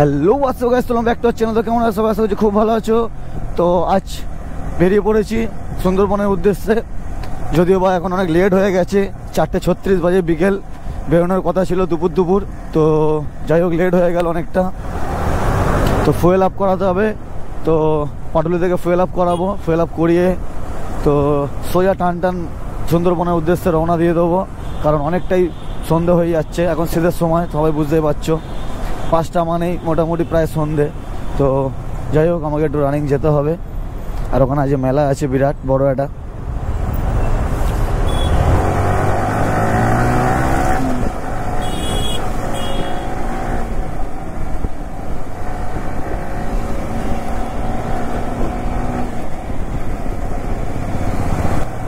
Hello আসসালাম back to channel. তো কেমন আছো? আশা করছি খুব ভালো আছো। তো আজ বেরিয়ে পড়েছি সুন্দরবনের উদ্দেশ্যে, যদিও বা এখন অনেক লেট হয়ে গেছে, 4:36 বাজে, বিকেল বেরোনোর কথা ছিল দুপুর। তো যাই হোক লেট হয়ে গেল অনেকটা। তো ফুয়েল আপ করাতে হবে, তো পাটুলি থেকে ফুয়েল আপ করাবো। ফুয়েল আপ করিয়ে তো সোজা টান সুন্দরবনের উদ্দেশ্যে রওনা দিয়ে দেবো, কারণ অনেকটাই সন্ধে হয়ে যাচ্ছে। এখন শীতের সময়, সবাই বুঝতেই পারছো, 5টা মানেই মোটামুটি প্রায় সন্ধে। তো যাই হোক আমাকে একটু রানিং যেতে হবে, আর ওখানে আজ মেলা আছে বিরাট বড় একটা।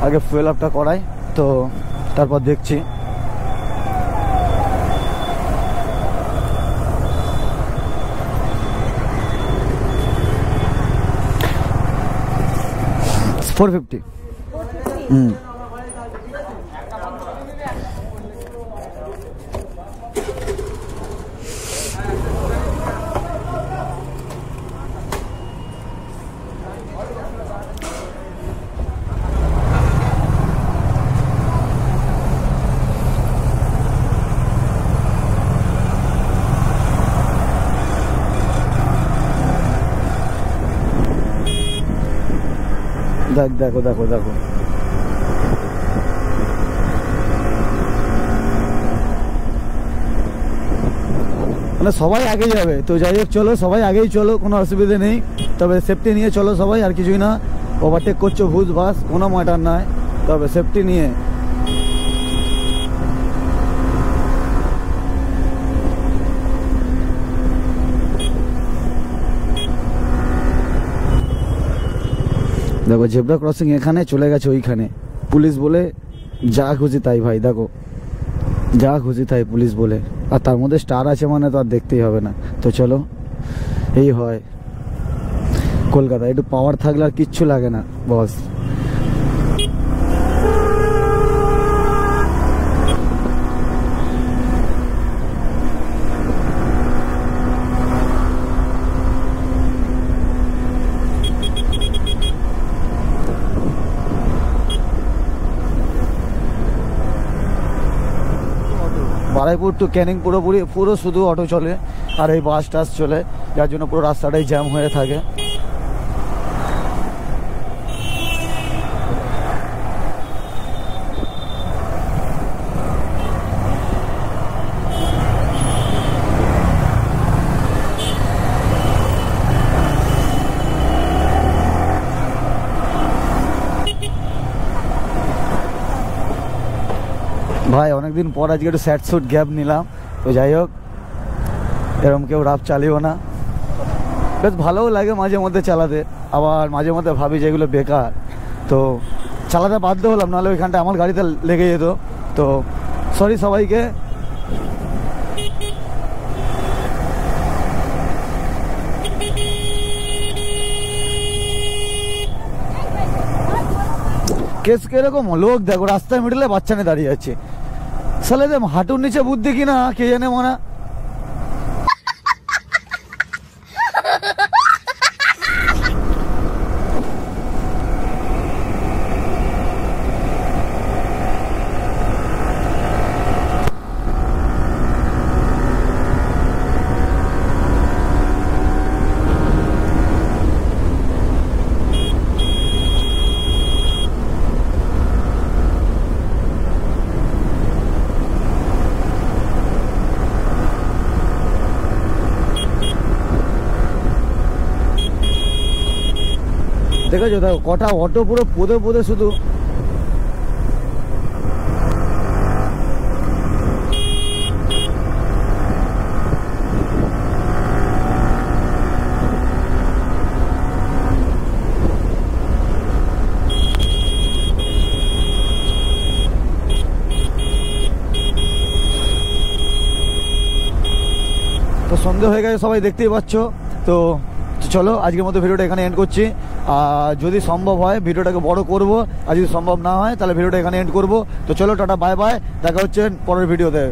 আগে ফুয়েল আপটা করাই, তো তারপর দেখছি। $450। দেখো মানে সবাই আগে যাবে। তো যাই হোক চলো, সবাই আগেই চলো, কোনো অসুবিধা নেই, তবে সেফটি নিয়ে চলো সবাই, আর কিছুই না। ওভারটেক করছো ভুজ বাস, কোনো ম্যাটার নয়, তবে সেফটি নিয়ে। দেখো জেব্রা ক্রসিং এখানে চলে গেছে ওইখানে, পুলিশ বলে যা খুশি তাই ভাই, দেখো যা খুশি তাই পুলিশ বলে, আর তার মধ্যে স্টার আছে মানে তো আর দেখতেই হবে না। তো চলো, এই হয় কলকাতা, একটু পাওয়ার থাকলে আর কিচ্ছু লাগে না বস। বারাইপুর টু ক্যানিং পুরো শুধু অটো চলে, আর এই বাস টাস চলে, যার জন্য পুরো রাস্তাটাই জ্যাম হয়ে থাকে। ভাই অনেকদিন পর আজকে একটু স্যাট শুট গ্যাপ নিলাম। তো যাই হোক, এরকম কেউ রাফ চালিও না, বেশ ভালোও লাগে মাঝে মধ্যে চালাতে, আবার মাঝে মধ্যে ভাবি যে এগুলো বেকার, তো চালাতে বাধ্য হলাম, নাহলে ওইখানটা আমার গাড়িতে লেগে যেত। তো সরি সবাইকে। কেস কিরকম লোক দেখো, রাস্তায় মিডলে বাচ্চা নিয়ে দাঁড়িয়ে আছে, সালে হাঁটুর নিচে বুদ্ধি কিনা কে জানে মনে। দেখেছো দেখো কটা অটো পুরো পোদে শুধু। তো সন্ধ্যে হয়ে গেছে, সবাই দেখতেই পাচ্ছ। তো চলো আজকের মতো ভিডিওটা এখানে এন্ড করছি। আর যদি সম্ভব হয় ভিডিওটাকে বড় করব, আর যদি সম্ভব না হয় তাহলে ভিডিওটা এখানে এন্ড করব। তো চলো টাটা, বাই বাই, দেখা হচ্ছে পরের ভিডিওতে।